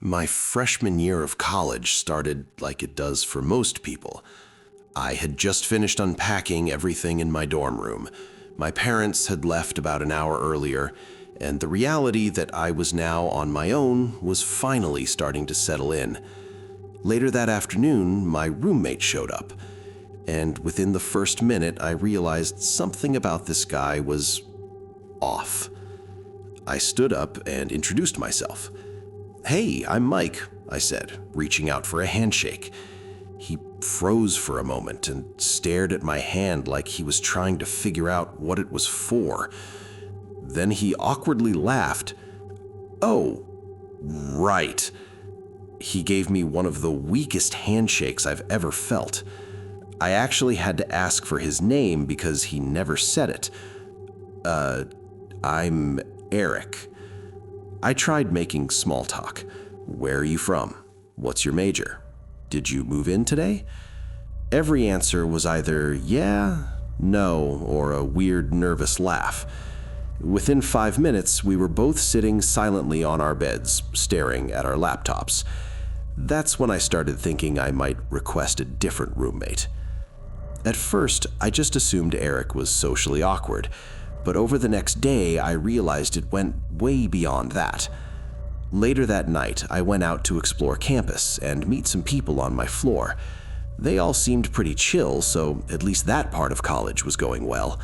My freshman year of college started like it does for most people. I had just finished unpacking everything in my dorm room. My parents had left about an hour earlier, and the reality that I was now on my own was finally starting to settle in. Later that afternoon, my roommate showed up, and within the first minute, I realized something about this guy was off. I stood up and introduced myself. "Hey, I'm Mike," I said, reaching out for a handshake. He froze for a moment and stared at my hand like he was trying to figure out what it was for. Then he awkwardly laughed. "Oh, right." He gave me one of the weakest handshakes I've ever felt. I actually had to ask for his name because he never said it. I'm Eric." I tried making small talk. "Where are you from? What's your major? Did you move in today?" Every answer was either yeah, no, or a weird, nervous laugh. Within 5 minutes, we were both sitting silently on our beds, staring at our laptops. That's when I started thinking I might request a different roommate. At first, I just assumed Eric was socially awkward, but over the next day, I realized it went way beyond that. Later that night, I went out to explore campus and meet some people on my floor. They all seemed pretty chill, so at least that part of college was going well.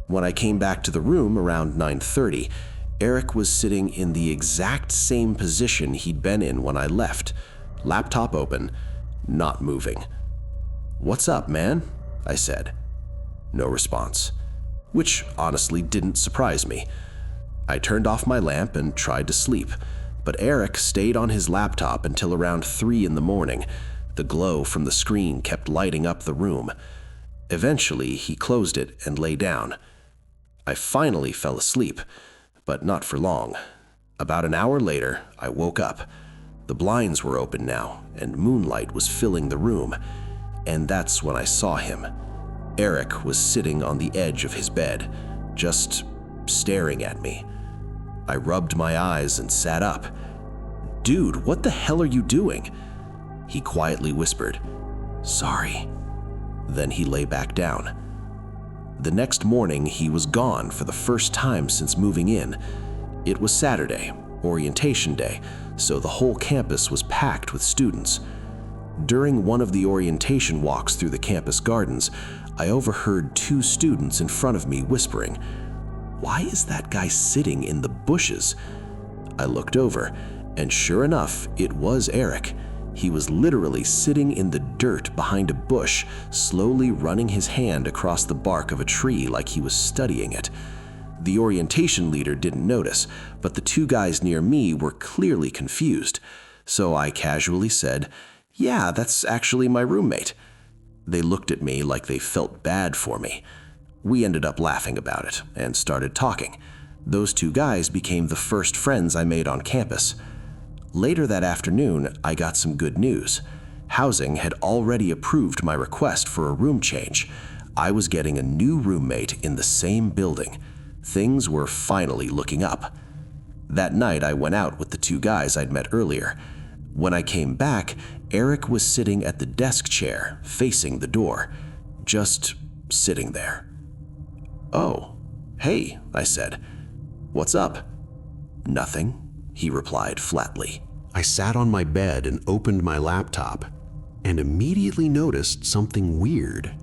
When I came back to the room around 9:30, Eric was sitting in the exact same position he'd been in when I left, laptop open, not moving. "What's up, man?" I said. No response, which honestly didn't surprise me. I turned off my lamp and tried to sleep, but Eric stayed on his laptop until around 3 in the morning. The glow from the screen kept lighting up the room. Eventually, he closed it and lay down. I finally fell asleep, but not for long. About an hour later, I woke up. The blinds were open now, and moonlight was filling the room, and that's when I saw him. Eric was sitting on the edge of his bed, just staring at me. I rubbed my eyes and sat up. "Dude, what the hell are you doing?" He quietly whispered, "Sorry." Then he lay back down. The next morning, he was gone for the first time since moving in. It was Saturday, orientation day, so the whole campus was packed with students. During one of the orientation walks through the campus gardens, I overheard 2 students in front of me whispering, "Why is that guy sitting in the bushes?" I looked over, and sure enough, it was Eric. He was literally sitting in the dirt behind a bush, slowly running his hand across the bark of a tree like he was studying it. The orientation leader didn't notice, but the 2 guys near me were clearly confused. So I casually said, "Yeah, that's actually my roommate." They looked at me like they felt bad for me. We ended up laughing about it and started talking. Those 2 guys became the first friends I made on campus. Later that afternoon, I got some good news. Housing had already approved my request for a room change. I was getting a new roommate in the same building. Things were finally looking up. That night, I went out with the 2 guys I'd met earlier. When I came back, Eric was sitting at the desk chair, facing the door, just sitting there. "Oh, hey," I said. "What's up?" "Nothing," he replied flatly. I sat on my bed and opened my laptop, and immediately noticed something weird.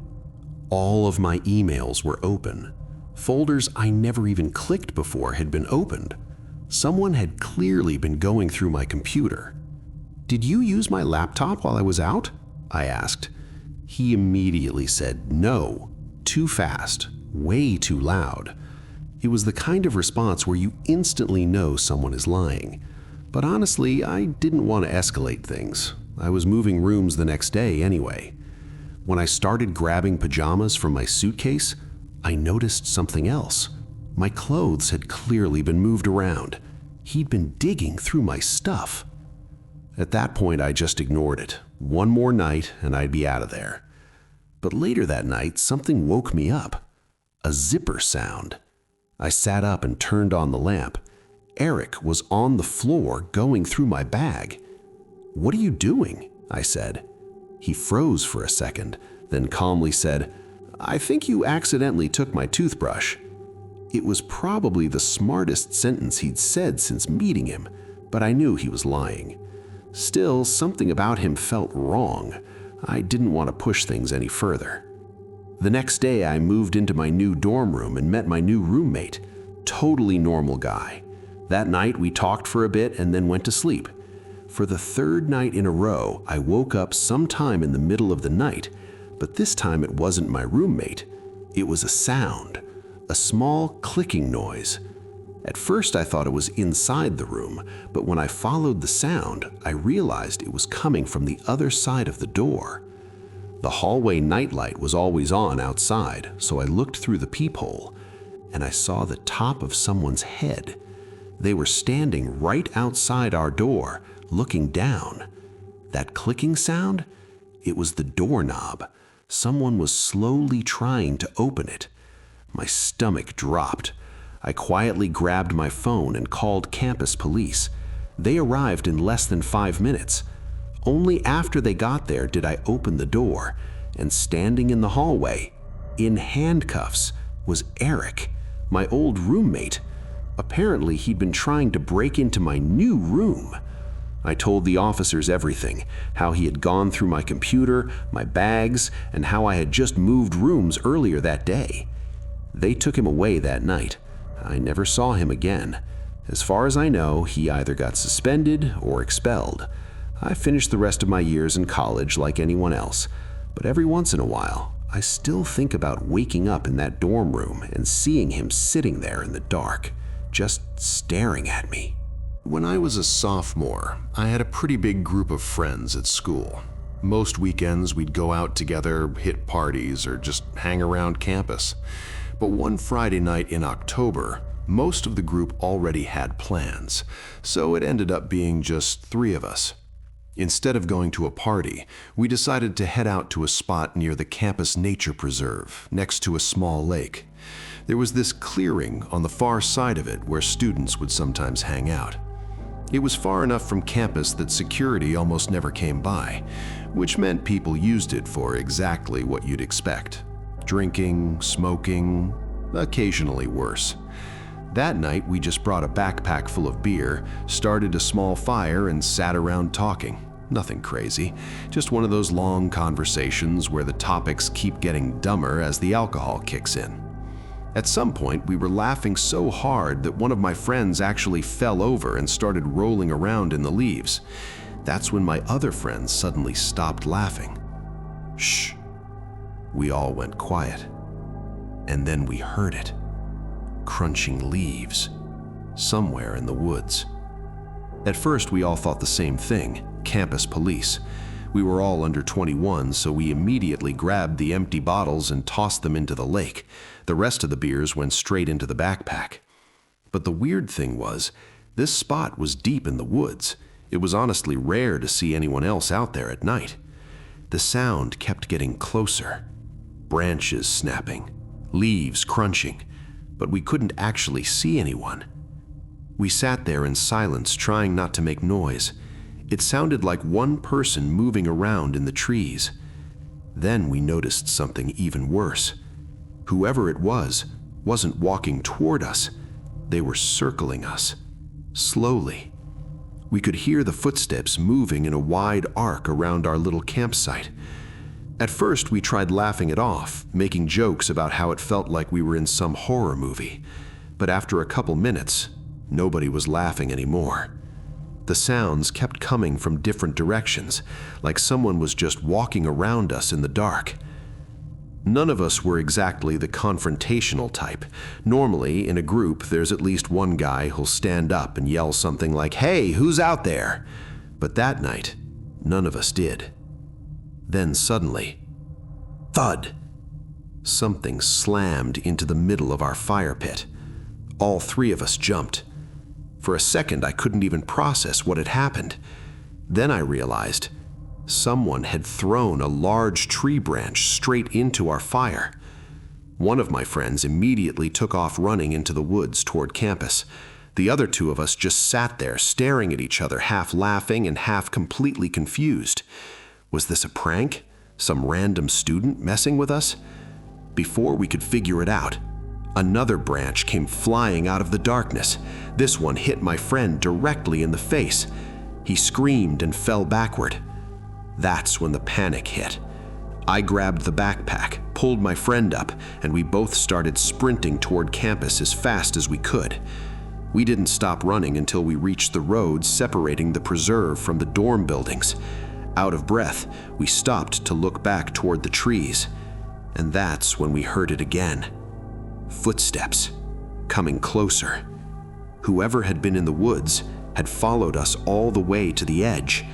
All of my emails were open. Folders I never even clicked before had been opened. Someone had clearly been going through my computer. "Did you use my laptop while I was out?" I asked. He immediately said no, too fast, way too loud. It was the kind of response where you instantly know someone is lying. But honestly, I didn't want to escalate things. I was moving rooms the next day anyway. When I started grabbing pajamas from my suitcase, I noticed something else. My clothes had clearly been moved around. He'd been digging through my stuff. At that point, I just ignored it. One more night and I'd be out of there. But later that night, something woke me up. A zipper sound. I sat up and turned on the lamp. Eric was on the floor going through my bag. "What are you doing?" I said. He froze for a second, then calmly said, "I think you accidentally took my toothbrush." It was probably the smartest sentence he'd said since meeting him, but I knew he was lying. Still, something about him felt wrong. I didn't want to push things any further. The next day, I moved into my new dorm room and met my new roommate. Totally normal guy. That night, we talked for a bit and then went to sleep. For the third night in a row, I woke up sometime in the middle of the night, but this time it wasn't my roommate. It was a sound, a small clicking noise. At first I thought it was inside the room, but when I followed the sound, I realized it was coming from the other side of the door. The hallway nightlight was always on outside, so I looked through the peephole, and I saw the top of someone's head. They were standing right outside our door, looking down. That clicking sound? It was the doorknob. Someone was slowly trying to open it. My stomach dropped. I quietly grabbed my phone and called campus police. They arrived in less than 5 minutes. Only after they got there did I open the door, and standing in the hallway, in handcuffs, was Eric, my old roommate. Apparently, he'd been trying to break into my new room. I told the officers everything, how he had gone through my computer, my bags, and how I had just moved rooms earlier that day. They took him away that night. I never saw him again. As far as I know, he either got suspended or expelled. I finished the rest of my years in college like anyone else, but every once in a while, I still think about waking up in that dorm room and seeing him sitting there in the dark, just staring at me. When I was a sophomore, I had a pretty big group of friends at school. Most weekends we'd go out together, hit parties, or just hang around campus. But one Friday night in October, most of the group already had plans, so it ended up being just 3 of us. Instead of going to a party, we decided to head out to a spot near the campus nature preserve, next to a small lake. There was this clearing on the far side of it where students would sometimes hang out. It was far enough from campus that security almost never came by, which meant people used it for exactly what you'd expect. Drinking, smoking, occasionally worse. That night, we just brought a backpack full of beer, started a small fire, and sat around talking. Nothing crazy, just one of those long conversations where the topics keep getting dumber as the alcohol kicks in. At some point, we were laughing so hard that one of my friends actually fell over and started rolling around in the leaves. That's when my other friends suddenly stopped laughing. Shh. We all went quiet. And then we heard it. Crunching leaves. Somewhere in the woods. At first, we all thought the same thing, campus police. We were all under 21, so we immediately grabbed the empty bottles and tossed them into the lake. The rest of the beers went straight into the backpack. But the weird thing was, this spot was deep in the woods. It was honestly rare to see anyone else out there at night. The sound kept getting closer. Branches snapping, leaves crunching, but we couldn't actually see anyone. We sat there in silence, trying not to make noise. It sounded like one person moving around in the trees. Then we noticed something even worse. Whoever it was wasn't walking toward us. They were circling us, slowly. We could hear the footsteps moving in a wide arc around our little campsite. At first, we tried laughing it off, making jokes about how it felt like we were in some horror movie. But after a couple minutes, nobody was laughing anymore. The sounds kept coming from different directions, like someone was just walking around us in the dark. None of us were exactly the confrontational type. Normally, in a group, there's at least one guy who'll stand up and yell something like, "Hey, who's out there?" But that night, none of us did. Then suddenly, thud! Something slammed into the middle of our fire pit. All 3 of us jumped. For a second, I couldn't even process what had happened. Then I realized someone had thrown a large tree branch straight into our fire. One of my friends immediately took off running into the woods toward campus. The other two of us just sat there staring at each other, half laughing and half completely confused. Was this a prank? Some random student messing with us? Before we could figure it out, another branch came flying out of the darkness. This one hit my friend directly in the face. He screamed and fell backward. That's when the panic hit. I grabbed the backpack, pulled my friend up, and we both started sprinting toward campus as fast as we could. We didn't stop running until we reached the road separating the preserve from the dorm buildings. Out of breath, we stopped to look back toward the trees. And that's when we heard it again. Footsteps, coming closer. Whoever had been in the woods had followed us all the way to the edge.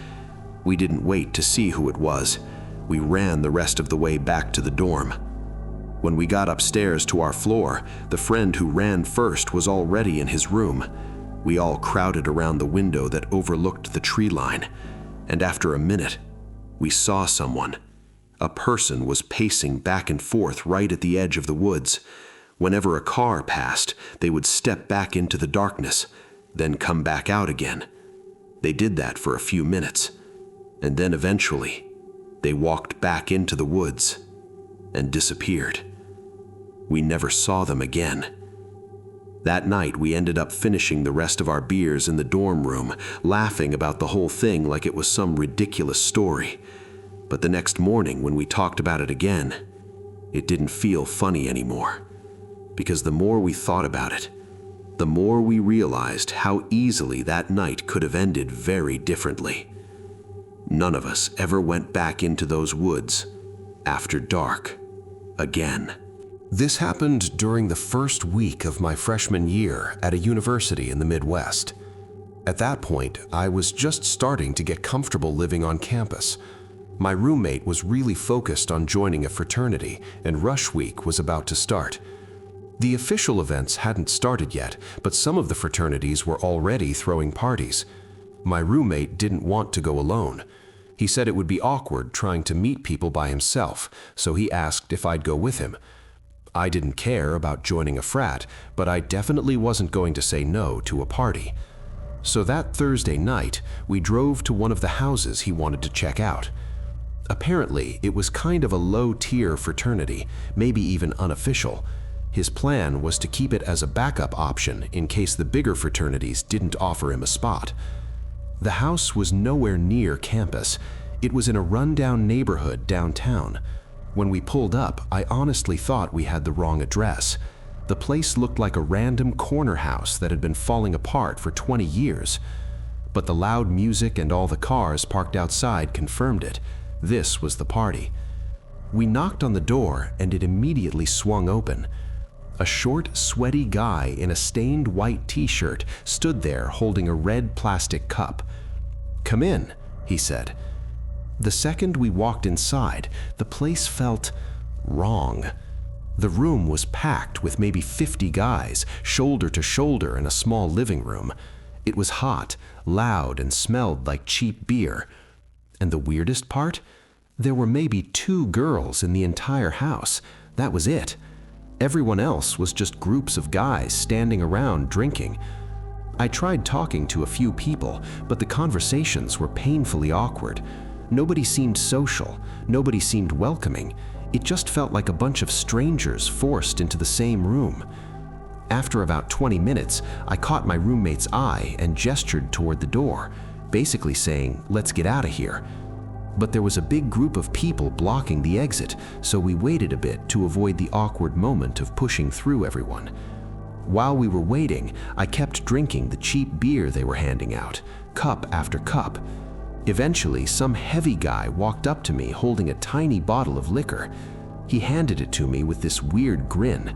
We didn't wait to see who it was. We ran the rest of the way back to the dorm. When we got upstairs to our floor, the friend who ran first was already in his room. We all crowded around the window that overlooked the tree line. And after a minute, we saw someone. A person was pacing back and forth right at the edge of the woods. Whenever a car passed, they would step back into the darkness, then come back out again. They did that for a few minutes, and then eventually, they walked back into the woods and disappeared. We never saw them again. That night, we ended up finishing the rest of our beers in the dorm room, laughing about the whole thing like it was some ridiculous story. But the next morning, when we talked about it again, it didn't feel funny anymore. Because the more we thought about it, the more we realized how easily that night could have ended very differently. None of us ever went back into those woods after dark again. This happened during the first week of my freshman year at a university in the Midwest. At that point, I was just starting to get comfortable living on campus. My roommate was really focused on joining a fraternity, and rush week was about to start. The official events hadn't started yet, but some of the fraternities were already throwing parties. My roommate didn't want to go alone. He said it would be awkward trying to meet people by himself, so he asked if I'd go with him. I didn't care about joining a frat, but I definitely wasn't going to say no to a party. So that Thursday night, we drove to one of the houses he wanted to check out. Apparently, it was kind of a low-tier fraternity, maybe even unofficial. His plan was to keep it as a backup option in case the bigger fraternities didn't offer him a spot. The house was nowhere near campus. It was in a rundown neighborhood downtown. When we pulled up, I honestly thought we had the wrong address. The place looked like a random corner house that had been falling apart for 20 years. But the loud music and all the cars parked outside confirmed it. This was the party. We knocked on the door and it immediately swung open. A short, sweaty guy in a stained white t-shirt stood there holding a red plastic cup. "Come in," he said. The second we walked inside, the place felt wrong. The room was packed with maybe 50 guys, shoulder to shoulder in a small living room. It was hot, loud, and smelled like cheap beer. And the weirdest part? There were maybe 2 girls in the entire house. That was it. Everyone else was just groups of guys standing around drinking. I tried talking to a few people, but the conversations were painfully awkward. Nobody seemed social. Nobody seemed welcoming. It just felt like a bunch of strangers forced into the same room. After about 20 minutes, I caught my roommate's eye and gestured toward the door, basically saying, "Let's get out of here." But there was a big group of people blocking the exit, so we waited a bit to avoid the awkward moment of pushing through everyone. While we were waiting, I kept drinking the cheap beer they were handing out, cup after cup. Eventually, some heavy guy walked up to me holding a tiny bottle of liquor. He handed it to me with this weird grin.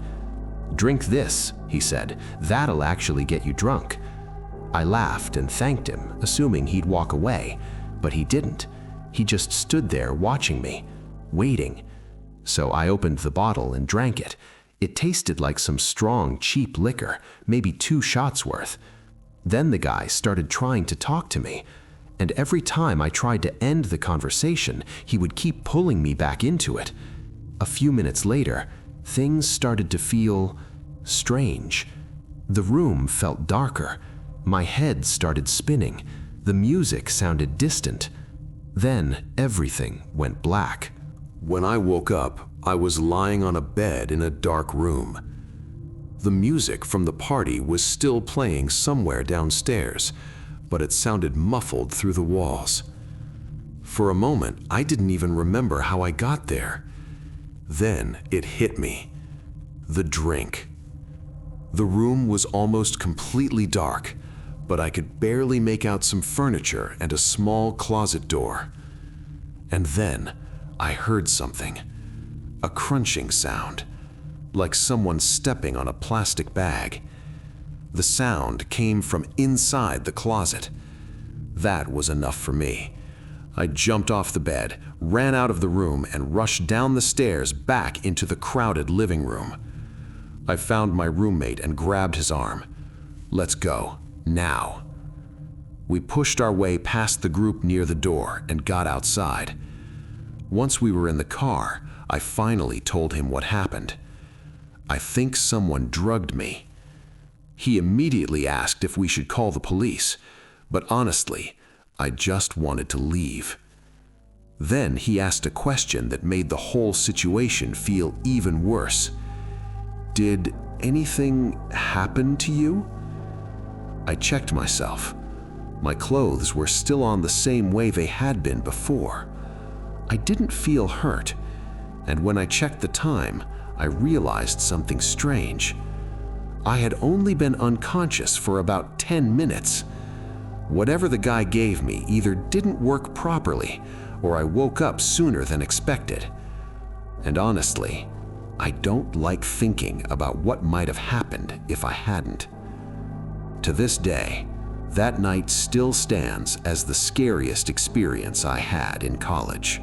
"Drink this," he said. "That'll actually get you drunk." I laughed and thanked him, assuming he'd walk away, but he didn't. He just stood there watching me, waiting. So I opened the bottle and drank it. It tasted like some strong, cheap liquor, maybe 2 shots worth. Then the guy started trying to talk to me, and every time I tried to end the conversation, he would keep pulling me back into it. A few minutes later, things started to feel strange. The room felt darker. My head started spinning. The music sounded distant. Then everything went black. When I woke up, I was lying on a bed in a dark room. The music from the party was still playing somewhere downstairs, but it sounded muffled through the walls. For a moment, I didn't even remember how I got there. Then it hit me. The drink. The room was almost completely dark, but I could barely make out some furniture and a small closet door. And then I heard something. A crunching sound, like someone stepping on a plastic bag. The sound came from inside the closet. That was enough for me. I jumped off the bed, ran out of the room, and rushed down the stairs back into the crowded living room. I found my roommate and grabbed his arm. "Let's go, now." We pushed our way past the group near the door and got outside. Once we were in the car, I finally told him what happened. "I think someone drugged me." He immediately asked if we should call the police, but honestly, I just wanted to leave. Then he asked a question that made the whole situation feel even worse. "Did anything happen to you?" I checked myself. My clothes were still on the same way they had been before. I didn't feel hurt, and when I checked the time, I realized something strange. I had only been unconscious for about 10 minutes. Whatever the guy gave me either didn't work properly, or I woke up sooner than expected. And honestly, I don't like thinking about what might have happened if I hadn't. To this day, that night still stands as the scariest experience I had in college.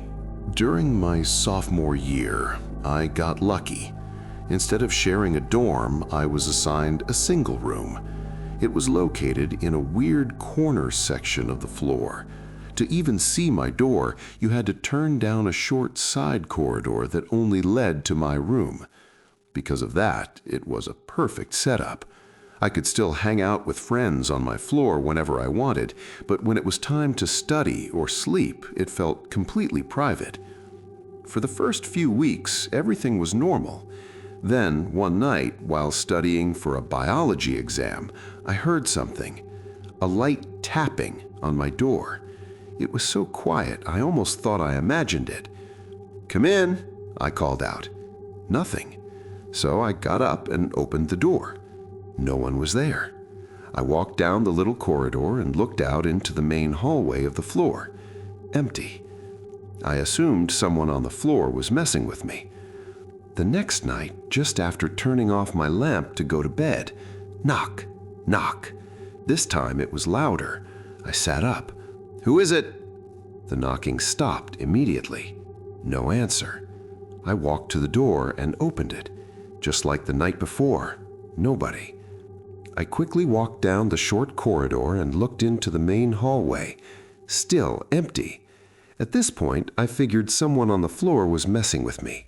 During my sophomore year, I got lucky. Instead of sharing a dorm, I was assigned a single room. It was located in a weird corner section of the floor. To even see my door, you had to turn down a short side corridor that only led to my room. Because of that, it was a perfect setup. I could still hang out with friends on my floor whenever I wanted, but when it was time to study or sleep, it felt completely private. For the first few weeks, everything was normal. Then, one night, while studying for a biology exam, I heard something, a light tapping on my door. It was so quiet, I almost thought I imagined it. "Come in," I called out. Nothing. So I got up and opened the door. No one was there. I walked down the little corridor and looked out into the main hallway of the floor. Empty. I assumed someone on the floor was messing with me. The next night, just after turning off my lamp to go to bed, knock, knock. This time it was louder. I sat up. "Who is it?" The knocking stopped immediately. No answer. I walked to the door and opened it. Just like the night before, nobody. I quickly walked down the short corridor and looked into the main hallway. Still empty. At this point, I figured someone on the floor was messing with me.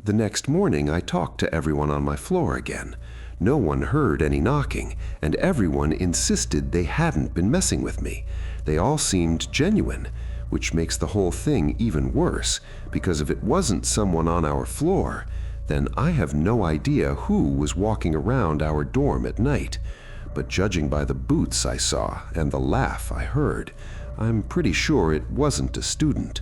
The next morning, I talked to everyone on my floor again. No one heard any knocking, and everyone insisted they hadn't been messing with me. They all seemed genuine, which makes the whole thing even worse, because if it wasn't someone on our floor, then I have no idea who was walking around our dorm at night. But judging by the boots I saw and the laugh I heard, I'm pretty sure it wasn't a student.